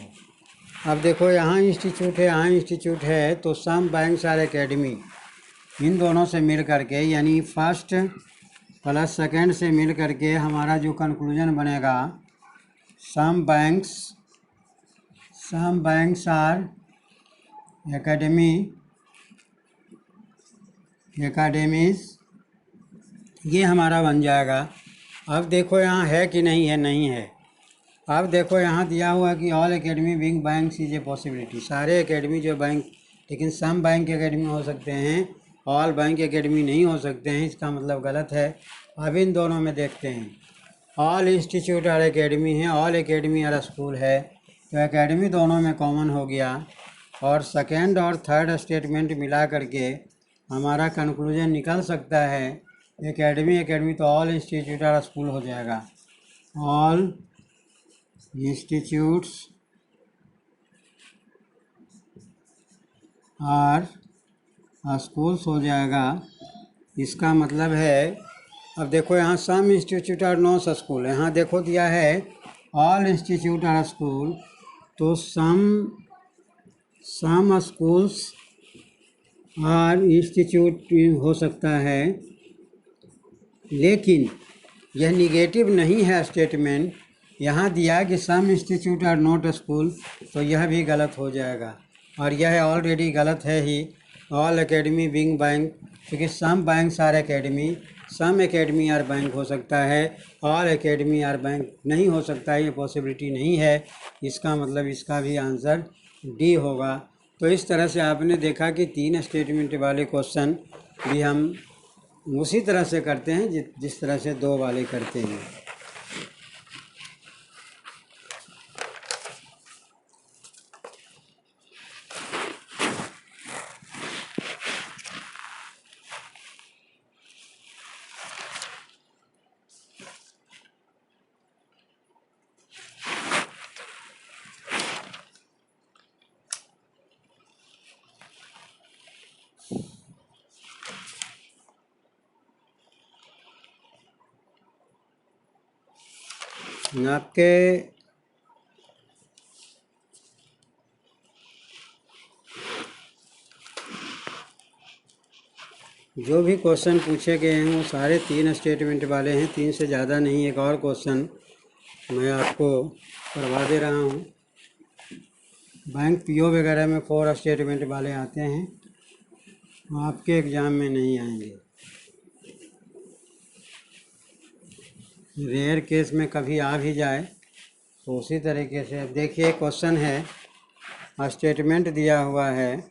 अब देखो यहाँ इंस्टीट्यूट है, यहाँ इंस्टीट्यूट है, तो सम बैंक्स आर एकेडमी, इन दोनों से मिल करके यानी फर्स्ट प्लस सेकेंड से मिल करके हमारा जो कंक्लूजन बनेगा, सम बैंक्स आर एकेडमीज, ये हमारा बन जाएगा। अब देखो यहाँ है कि नहीं है, नहीं है। अब देखो यहाँ दिया हुआ कि all academy being banks is a possibility, सारे एकेडमी जो बैंक, लेकिन सम बैंक एकेडमी हो सकते हैं, ऑल बैंक एकेडमी नहीं हो सकते हैं, इसका मतलब गलत है। अब इन दोनों में देखते हैं, ऑल इंस्टीट्यूट आर एकेडमी है, ऑल एकेडमी आर स्कूल है, तो एकेडमी दोनों में कॉमन हो गया। और सेकेंड और थर्ड स्टेटमेंट मिला करके हमारा कंक्लूजन निकल सकता है, एकेडमी तो ऑल इंस्टीट्यूट आर स्कूल हो जाएगा, ऑल इंस्टीट्यूट्स आर स्कूल्स हो जाएगा। इसका मतलब है, अब देखो यहाँ सम इंस्टीट्यूट आर नॉट स्कूल, यहाँ देखो दिया है ऑल इंस्टीट्यूट आर स्कूल, तो सम स्कूल्स आर इंस्टीट्यूट हो सकता है, लेकिन यह निगेटिव नहीं है स्टेटमेंट। यहाँ दिया कि सम इंस्टीट्यूट आर नॉट स्कूल, तो यह भी गलत हो जाएगा, और यह ऑलरेडी गलत है ही। ऑल एकेडमी बीइंग बैंक, क्योंकि some banks are academy, some academy are bank हो सकता है, ऑल एकेडमी आर बैंक नहीं हो सकता, ये पॉसिबिलिटी नहीं है। इसका मतलब इसका भी आंसर डी होगा। तो इस तरह से आपने देखा कि 3 स्टेटमेंट वाले क्वेश्चन भी हम उसी तरह से करते हैं जिस तरह से 2 वाले करते हैं। आपके जो भी क्वेश्चन पूछे गए हैं वो सारे 3 स्टेटमेंट वाले हैं, 3 से ज़्यादा नहीं। एक और क्वेश्चन मैं आपको करवा दे रहा हूँ। बैंक पीओ वगैरह में 4 स्टेटमेंट वाले आते हैं, आपके एग्ज़ाम में नहीं आएंगे। रेयर केस में कभी आ भी जाए तो उसी तरीके से। अब देखिए क्वेश्चन है, स्टेटमेंट दिया हुआ है,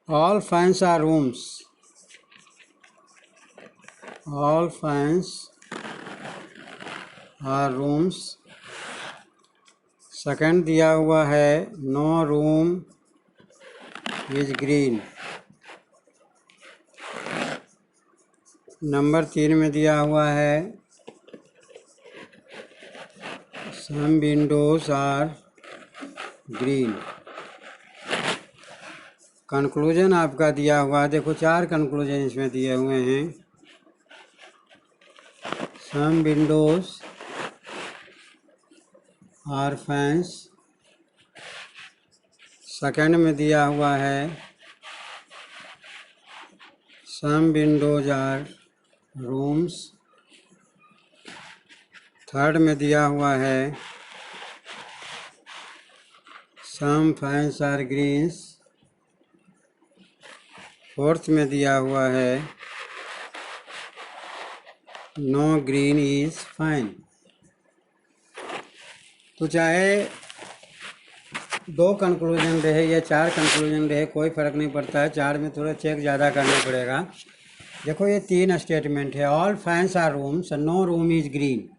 all fans are rooms, all fans are rooms. Second दिया हुआ है, no room is green. Number 3 में दिया हुआ है, some windows are green. Conclusion आपका दिया हुआ है, देखो 4 कंक्लूजन इसमें दिए हुए हैं। सम विंडोज आर फैंस। सेकंड में दिया हुआ है, some windows are rooms. Third में दिया हुआ है, सम फैंस आर ग्रीन्स। फोर्थ में दिया हुआ है, नो ग्रीन इज फाइन। तो चाहे 2 कंक्लूजन रहे या 4 कंक्लूजन रहे, कोई फ़र्क नहीं पड़ता है। 4 में थोड़ा चेक ज़्यादा करना पड़ेगा। देखो ये 3 स्टेटमेंट है, all fans are rooms, no room is green.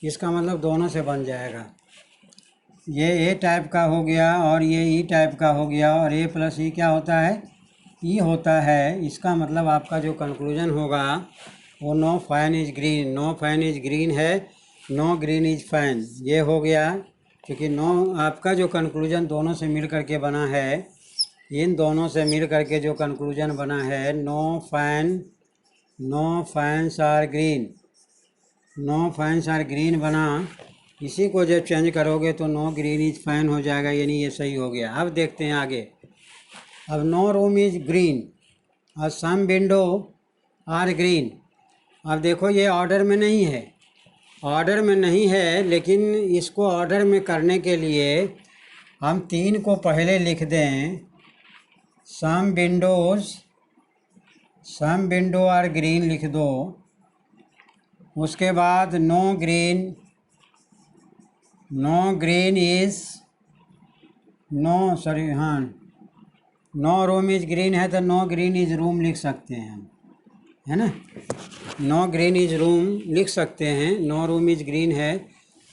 इसका मतलब दोनों से बन जाएगा। ये ए टाइप का हो गया और ये ई टाइप का हो गया, और ए प्लस ई क्या होता है, ई होता है। इसका मतलब आपका जो कंक्लूजन होगा वो no fan is green. No fan is green है, नो ग्रीन इज़ फैन, ये हो गया। क्योंकि नो आपका जो कंक्लूजन दोनों से मिल करके बना है, इन दोनों से मिल करके जो कंक्लूजन बना है, no fans are green, no fans are green बना। इसी को जब चेंज करोगे तो नो ग्रीन इज फैन हो जाएगा, यानी ये सही हो गया। अब देखते हैं आगे। अब नो रूम इज ग्रीन और सम विंडो आर ग्रीन। अब देखो ये ऑर्डर में नहीं है, ऑर्डर में नहीं है, लेकिन इसको ऑर्डर में करने के लिए हम 3 को पहले लिख दें। सम विंडो आर ग्रीन लिख दो। उसके बाद no green is no room is green है तो नो ग्रीन इज रूम लिख सकते हैं हम, है ना। नो ग्रीन इज रूम लिख सकते हैं, नो रूम इज ग्रीन है।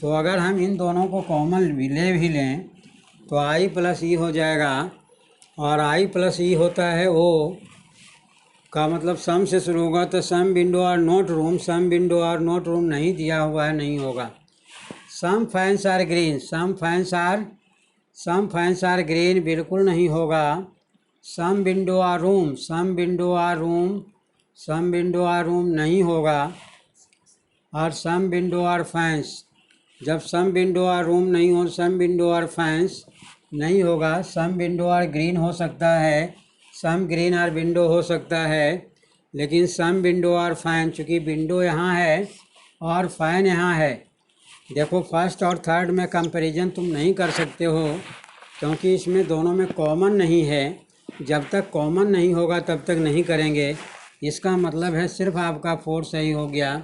तो अगर हम इन दोनों को कॉमन भी लें तो आई प्लस ई हो जाएगा, और आई प्लस ई होता है ओ का मतलब सम से शुरू होगा। तो some window are not room, some window are not room नहीं दिया हुआ है, नहीं होगा। Some fans are green, some fans are green बिल्कुल नहीं होगा। Some window are room, some window are room नहीं होगा। और सम विंडो आर फैंस, जब सम विंडो आर रूम नहीं हो, सम विंडो आर फैंस नहीं होगा। सम विंडो आर ग्रीन हो सकता है, सम ग्रीन आर विंडो हो सकता है, लेकिन सम विंडो आर फैन, चूँकि विंडो यहाँ है और फैन यहाँ है। देखो फर्स्ट और थर्ड में कंपैरिजन तुम नहीं कर सकते हो, क्योंकि इसमें दोनों में कॉमन नहीं है। जब तक कॉमन नहीं होगा तब तक नहीं करेंगे। इसका मतलब है सिर्फ आपका 4 सही हो गया।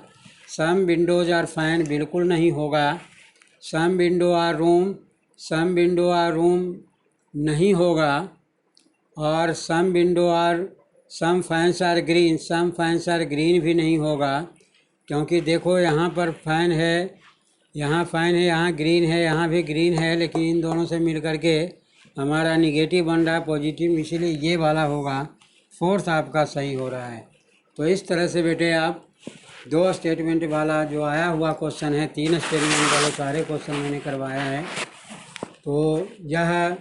सम विंडोज आर फैन बिल्कुल नहीं होगा। सम विंडो आर रूम नहीं होगा। और some window are some fans are green, some fans are green भी नहीं होगा, क्योंकि देखो यहाँ पर फैन है, यहाँ फैन है, यहाँ ग्रीन है, यहाँ भी ग्रीन है, लेकिन इन दोनों से मिल करके हमारा निगेटिव बन रहा है, पॉजिटिव, इसीलिए ये वाला होगा। फोर्थ आपका सही हो रहा है। तो इस तरह से बेटे आप 2 स्टेटमेंट वाला जो आया हुआ क्वेश्चन है, 3 स्टेटमेंट वाले सारे क्वेश्चन मैंने करवाया है। तो यह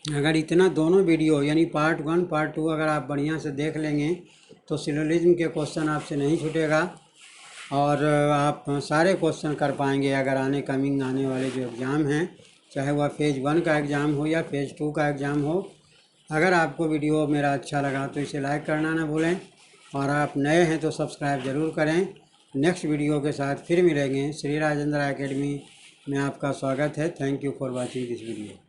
अगर इतना दोनों वीडियो यानी पार्ट 1 पार्ट 2 अगर आप बढ़िया से देख लेंगे तो सिलोजिज्म के क्वेश्चन आपसे नहीं छूटेगा और आप सारे क्वेश्चन कर पाएंगे। अगर आने वाले जो एग्ज़ाम हैं, चाहे वह फेज़ 1 का एग्ज़ाम हो या फेज़ 2 का एग्ज़ाम हो। अगर आपको वीडियो मेरा अच्छा लगा तो इसे लाइक करना ना भूलें, और आप नए हैं तो सब्सक्राइब ज़रूर करें। नेक्स्ट वीडियो के साथ फिर मिलेंगे। श्री राजेंद्र एकेडमी में आपका स्वागत है। Thank you for watching this video.